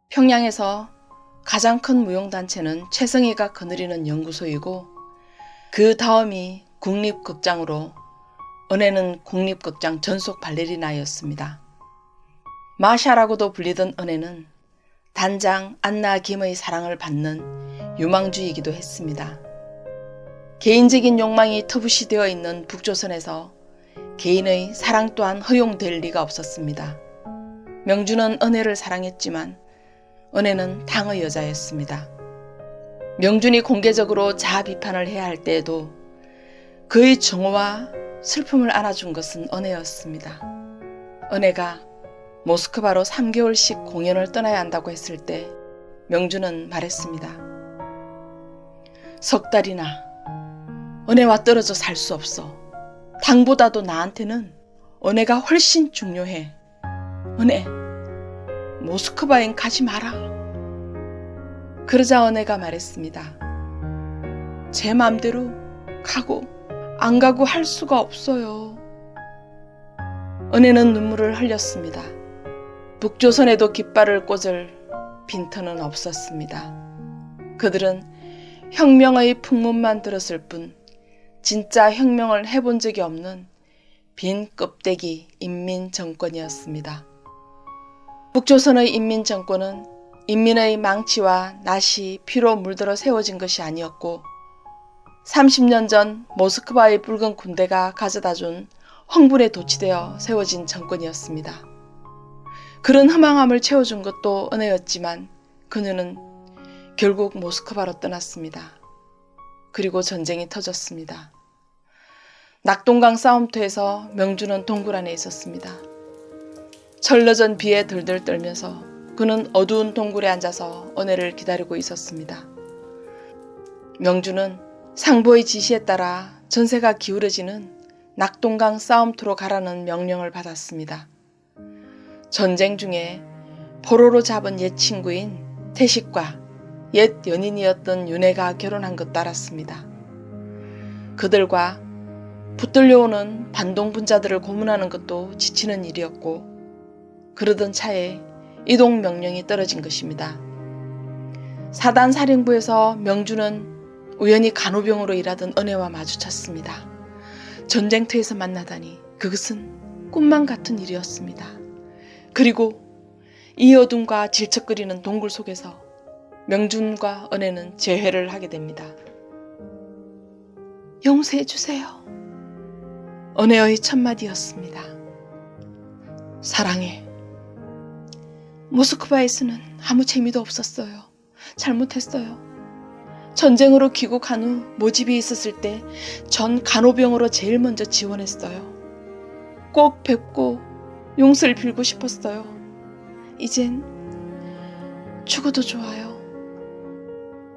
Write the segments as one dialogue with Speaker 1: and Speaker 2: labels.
Speaker 1: 평양에서 가장 큰 무용단체는 최성희가 거느리는 연구소이고 그 다음이 국립극장으로 은혜는 국립극장 전속 발레리나였습니다. 마샤라고도 불리던 은혜는 단장 안나 김의 사랑을 받는 유망주이기도 했습니다. 개인적인 욕망이 터부시 되어 있는 북조선에서 개인의 사랑 또한 허용될 리가 없었습니다. 명주는 은혜를 사랑했지만 은혜는 당의 여자였습니다. 명준이 공개적으로 자아 비판을 해야 할 때에도 그의 정오와 슬픔을 안아준 것은 은혜였습니다. 은혜가 모스크바로 3개월씩 공연을 떠나야 한다고 했을 때 명준은 말했습니다. 석 달이나 은혜와 떨어져 살 수 없어. 당보다도 나한테는 은혜가 훨씬 중요해. 은혜, 모스크바엔 가지 마라. 그러자 은혜가 말했습니다. 제 맘대로 가고 안 가고 할 수가 없어요. 은혜는 눈물을 흘렸습니다. 북조선에도 깃발을 꽂을 빈터는 없었습니다. 그들은 혁명의 풍문만 들었을 뿐 진짜 혁명을 해본 적이 없는 빈 껍데기 인민정권이었습니다. 북조선의 인민정권은 인민의 망치와 낫이 피로 물들어 세워진 것이 아니었고 30년 전 모스크바의 붉은 군대가 가져다준 황불에 도취되어 세워진 정권이었습니다. 그런 허망함을 채워준 것도 은혜였지만 그녀는 결국 모스크바로 떠났습니다. 그리고 전쟁이 터졌습니다. 낙동강 싸움터에서 명주는 동굴 안에 있었습니다. 철러전 비에 들들 떨면서 그는 어두운 동굴에 앉아서 은혜를 기다리고 있었습니다. 명주는 상보의 지시에 따라 전세가 기울어지는 낙동강 싸움터로 가라는 명령을 받았습니다. 전쟁 중에 포로로 잡은 옛 친구인 태식과 옛 연인이었던 윤혜가 결혼한 것도 알았습니다. 그들과 붙들려오는 반동분자들을 고문하는 것도 지치는 일이었고 그러던 차에 이동 명령이 떨어진 것입니다. 사단 사령부에서 명주는 우연히 간호병으로 일하던 은혜와 마주쳤습니다. 전쟁터에서 만나다니 그것은 꿈만 같은 일이었습니다. 그리고 이 어둠과 질척거리는 동굴 속에서 명준과 은혜는 재회를 하게 됩니다. 용서해 주세요. 은혜의 첫마디였습니다. 사랑해. 모스크바에서는 아무 재미도 없었어요. 잘못했어요. 전쟁으로 귀국한 후 모집이 있었을 때 전 간호병으로 제일 먼저 지원했어요. 꼭 뵙고 용서를 빌고 싶었어요. 이젠 죽어도 좋아요.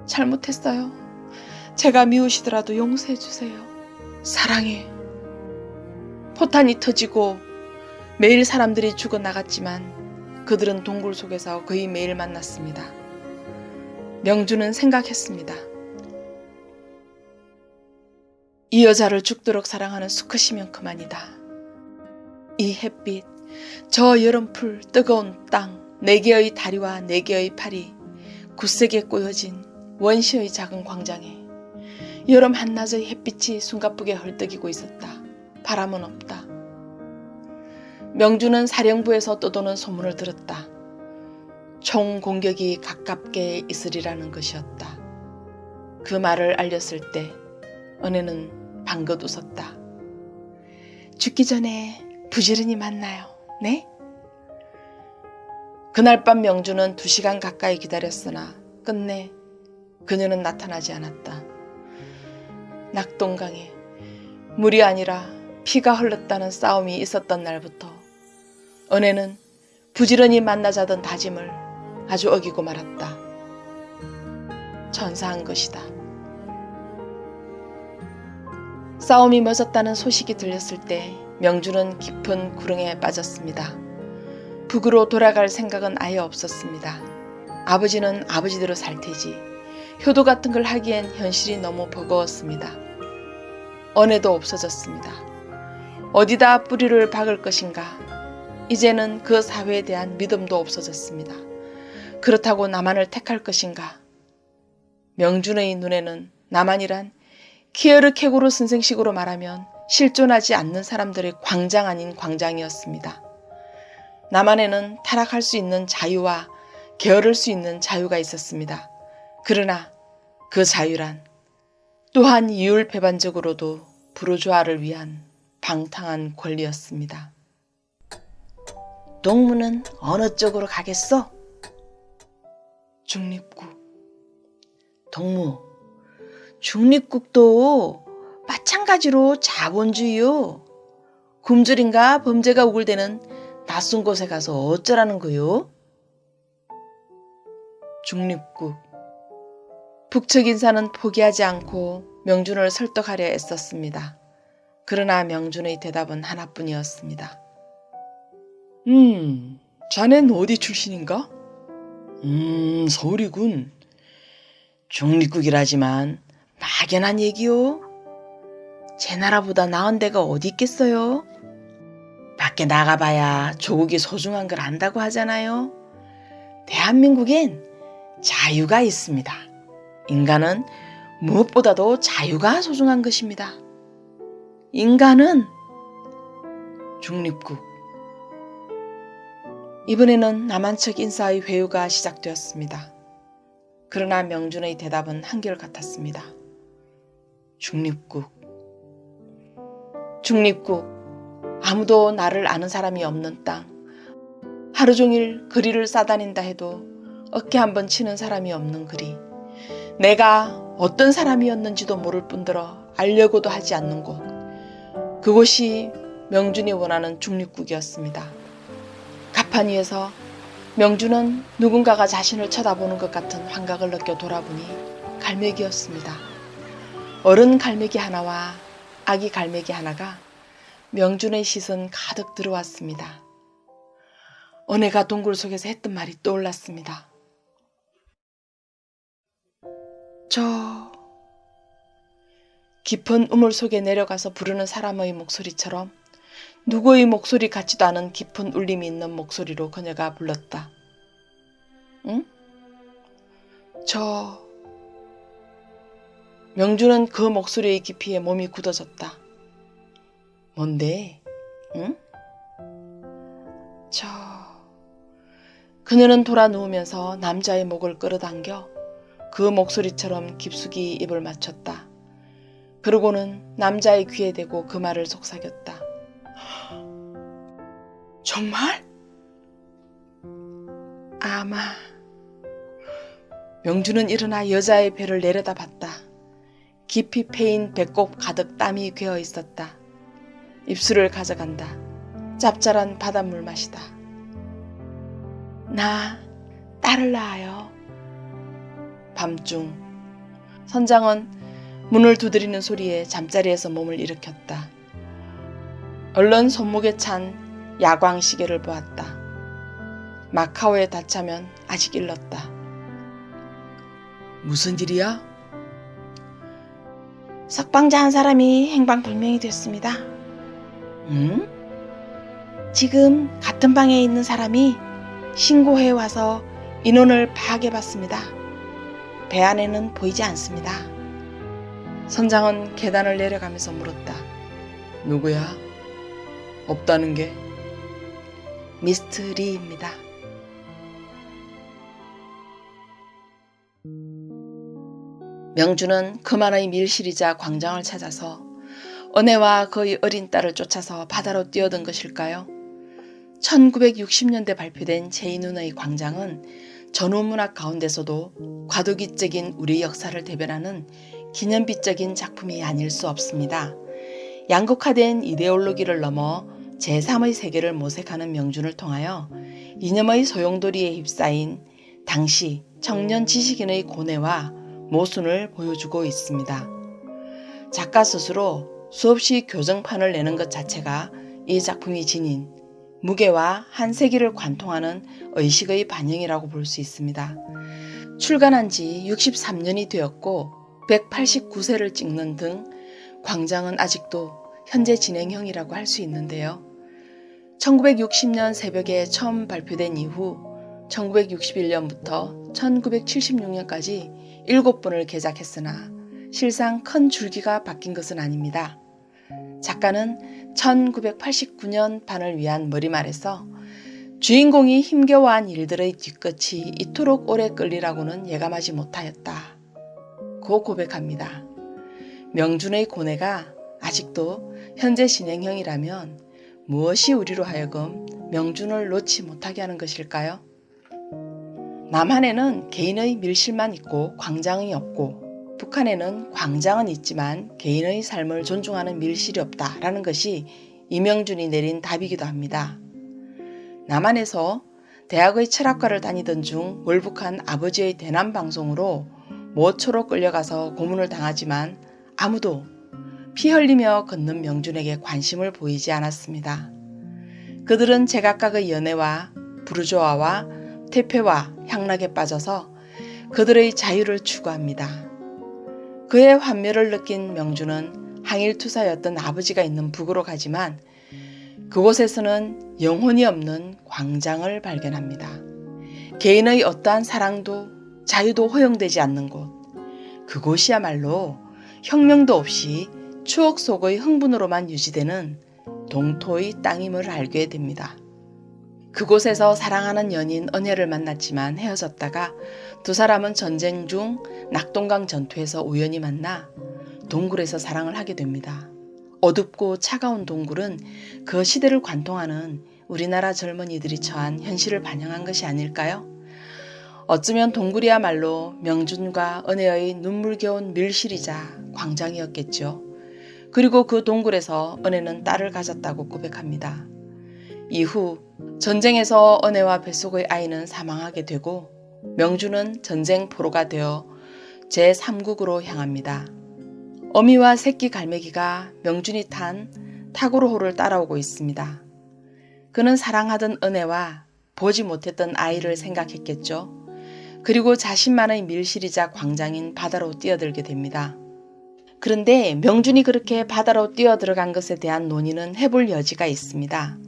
Speaker 1: 잘못했어요. 제가 미우시더라도 용서해 주세요. 사랑해. 포탄이 터지고 매일 사람들이 죽어나갔지만 그들은 동굴 속에서 거의 매일 만났습니다. 명주는 생각했습니다. 이 여자를 죽도록 사랑하는 수컷이면 그만이다. 이 햇빛, 저 여름풀, 뜨거운 땅, 네 개의 다리와 네 개의 팔이 굳세게 꼬여진 원시의 작은 광장에 여름 한낮의 햇빛이 숨가쁘게 헐떡이고 있었다. 바람은 없다. 명주는 사령부에서 떠도는 소문을 들었다. 총 공격이 가깝게 있으리라는 것이었다. 그 말을 알렸을 때 은혜는 방긋 웃었다. 죽기 전에 부지런히 만나요. 네? 그날 밤 명주는 2시간 가까이 기다렸으나 끝내 그녀는 나타나지 않았다. 낙동강에 물이 아니라 피가 흘렀다는 싸움이 있었던 날부터 은혜는 부지런히 만나자던 다짐을 아주 어기고 말았다. 전사한 것이다. 싸움이 멎었다는 소식이 들렸을 때 명주는 깊은 구릉에 빠졌습니다. 북으로 돌아갈 생각은 아예 없었습니다. 아버지는 아버지대로 살 테지. 효도 같은 걸 하기엔 현실이 너무 버거웠습니다. 은혜도 없어졌습니다. 어디다 뿌리를 박을 것인가? 이제는 그 사회에 대한 믿음도 없어졌습니다. 그렇다고 남한을 택할 것인가? 명준의 눈에는 남한이란 키에르케고르 선생식으로 말하면 실존하지 않는 사람들의 광장 아닌 광장이었습니다. 남한에는 타락할 수 있는 자유와 게으를 수 있는 자유가 있었습니다. 그러나 그 자유란 또한 이율배반적으로도 부르주아를 위한 방탕한 권리였습니다. 동무는 어느 쪽으로 가겠어? 중립국. 동무, 중립국도 마찬가지로 자본주의요. 굶주림과 범죄가 우글대는 낯선 곳에 가서 어쩌라는 거요? 중립국. 북측 인사는 포기하지 않고 명준을 설득하려 애썼습니다. 그러나 명준의 대답은 하나뿐이었습니다. 자넨 어디 출신인가? 서울이군. 중립국이라지만 막연한 얘기요. 제 나라보다 나은 데가 어디 있겠어요? 밖에 나가봐야 조국이 소중한 걸 안다고 하잖아요. 대한민국엔 자유가 있습니다. 인간은 무엇보다도 자유가 소중한 것입니다. 인간은 중립국. 이번에는 남한 측 인사의 회유가 시작되었습니다. 그러나 명준의 대답은 한결같았습니다. 중립국. 중립국. 아무도 나를 아는 사람이 없는 땅. 하루 종일 거리를 싸다닌다 해도 어깨 한번 치는 사람이 없는 거리. 내가 어떤 사람이었는지도 모를 뿐더러 알려고도 하지 않는 곳. 그곳이 명준이 원하는 중립국이었습니다. 가판 위에서 명준은 누군가가 자신을 쳐다보는 것 같은 환각을 느껴 돌아보니 갈매기였습니다. 어른 갈매기 하나와 아기 갈매기 하나가 명준의 시선 가득 들어왔습니다. 은혜가 동굴 속에서 했던 말이 떠올랐습니다. 저 깊은 우물 속에 내려가서 부르는 사람의 목소리처럼 누구의 목소리 같지도 않은 깊은 울림이 있는 목소리로 그녀가 불렀다. 응? 명준은 그 목소리의 깊이에 몸이 굳어졌다. 뭔데? 응? 그녀는 돌아 누우면서 남자의 목을 끌어당겨 그 목소리처럼 깊숙이 입을 맞췄다. 그러고는 남자의 귀에 대고 그 말을 속삭였다. 정말? 아마. 명준은 일어나 여자의 배를 내려다봤다. 깊이 패인 배꼽 가득 땀이 괴어 있었다. 입술을 가져간다. 짭짤한 바닷물 맛이다. 나 딸을 낳아요. 밤중 선장은 문을 두드리는 소리에 잠자리에서 몸을 일으켰다. 얼른 손목에 찬 야광 시계를 보았다. 마카오에 닿자면 아직 일렀다. 무슨 일이야? 석방자 한 사람이 행방불명이 됐습니다. 응? 지금 같은 방에 있는 사람이 신고해 와서 인원을 파악해봤습니다. 배 안에는 보이지 않습니다. 선장은 계단을 내려가면서 물었다. 누구야? 없다는 게? 미스트 리입니다. 명준은 그만의 밀실이자 광장을 찾아서 은혜와 그의 어린 딸을 쫓아서 바다로 뛰어든 것일까요? 1960년대 발표된 제2눈의 광장은 전후문학 가운데서도 과도기적인 우리 역사를 대변하는 기념비적인 작품이 아닐 수 없습니다. 양극화된 이데올로기를 넘어 제3의 세계를 모색하는 명준을 통하여 이념의 소용돌이에 휩싸인 당시 청년 지식인의 고뇌와 모순을 보여주고 있습니다. 작가 스스로 수없이 교정판을 내는 것 자체가 이 작품이 지닌 무게와 한 세기를 관통하는 의식의 반영이라고 볼 수 있습니다. 출간한 지 63년이 되었고 189세를 찍는 등 광장은 아직도 현재 진행형이라고 할 수 있는데요. 1960년 새벽에 처음 발표된 이후 1961년부터 1976년까지 7번을 개작했으나 실상 큰 줄기가 바뀐 것은 아닙니다. 작가는 1989년 판을 위한 머리말에서 주인공이 힘겨워한 일들의 뒤끝이 이토록 오래 끌리라고는 예감하지 못하였다. 고 고백합니다. 명준의 고뇌가 아직도 현재 진행형이라면 무엇이 우리로 하여금 명준을 놓지 못하게 하는 것일까요? 남한에는 개인의 밀실만 있고 광장이 없고 북한에는 광장은 있지만 개인의 삶을 존중하는 밀실이 없다라는 것이 이명준이 내린 답이기도 합니다. 남한에서 대학의 철학과를 다니던 중 월북한 아버지의 대남 방송으로 모초로 끌려가서 고문을 당하지만 아무도 피 흘리며 걷는 명준에게 관심을 보이지 않았습니다. 그들은 제각각의 연애와 부르조아와 퇴폐와 향락에 빠져서 그들의 자유를 추구합니다. 그의 환멸을 느낀 명준은 항일투사였던 아버지가 있는 북으로 가지만 그곳에서는 영혼이 없는 광장을 발견합니다. 개인의 어떠한 사랑도 자유도 허용되지 않는 곳. 그곳이야말로 혁명도 없이 추억 속의 흥분으로만 유지되는 동토의 땅임을 알게 됩니다. 그곳에서 사랑하는 연인 은혜를 만났지만 헤어졌다가 두 사람은 전쟁 중 낙동강 전투에서 우연히 만나 동굴에서 사랑을 하게 됩니다. 어둡고 차가운 동굴은 그 시대를 관통하는 우리나라 젊은이들이 처한 현실을 반영한 것이 아닐까요? 어쩌면 동굴이야말로 명준과 은혜의 눈물겨운 밀실이자 광장이었겠죠. 그리고 그 동굴에서 은혜는 딸을 가졌다고 고백합니다. 이후 전쟁에서 은혜와 뱃속의 아이는 사망하게 되고 명준은 전쟁 포로가 되어 제3국으로 향합니다. 어미와 새끼 갈매기가 명준이 탄 타고로호를 따라오고 있습니다. 그는 사랑하던 은혜와 보지 못했던 아이를 생각했겠죠. 그리고 자신만의 밀실이자 광장인 바다로 뛰어들게 됩니다. 그런데 명준이 그렇게 바다로 뛰어들어간 것에 대한 논의는 해볼 여지가 있습니다.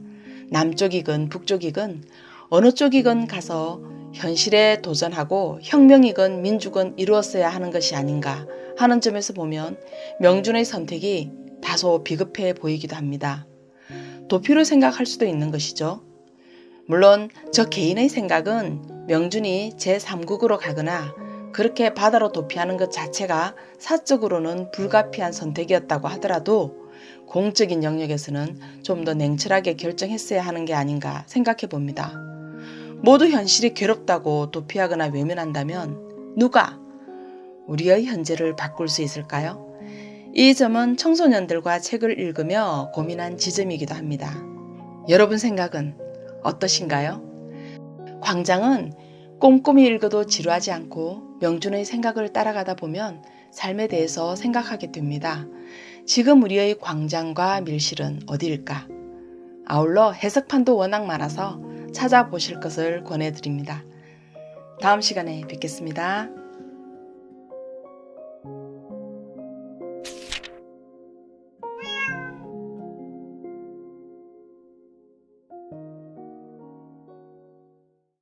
Speaker 1: 남쪽이건 북쪽이건 어느 쪽이건 가서 현실에 도전하고 혁명이건 민주건 이루었어야 하는 것이 아닌가 하는 점에서 보면 명준의 선택이 다소 비급해 보이기도 합니다. 도피로 생각할 수도 있는 것이죠. 물론 저 개인의 생각은 명준이 제3국으로 가거나 그렇게 바다로 도피하는 것 자체가 사적으로는 불가피한 선택이었다고 하더라도 공적인 영역에서는 좀 더 냉철하게 결정했어야 하는 게 아닌가 생각해 봅니다. 모두 현실이 괴롭다고 도피하거나 외면한다면 누가 우리의 현재를 바꿀 수 있을까요? 이 점은 청소년들과 책을 읽으며 고민한 지점이기도 합니다. 여러분 생각은 어떠신가요? 광장은 꼼꼼히 읽어도 지루하지 않고 명준의 생각을 따라가다 보면 삶에 대해서 생각하게 됩니다. 지금 우리의 광장과 밀실은 어디일까? 아울러 해석판도 워낙 많아서 찾아보실 것을 권해드립니다. 다음 시간에 뵙겠습니다.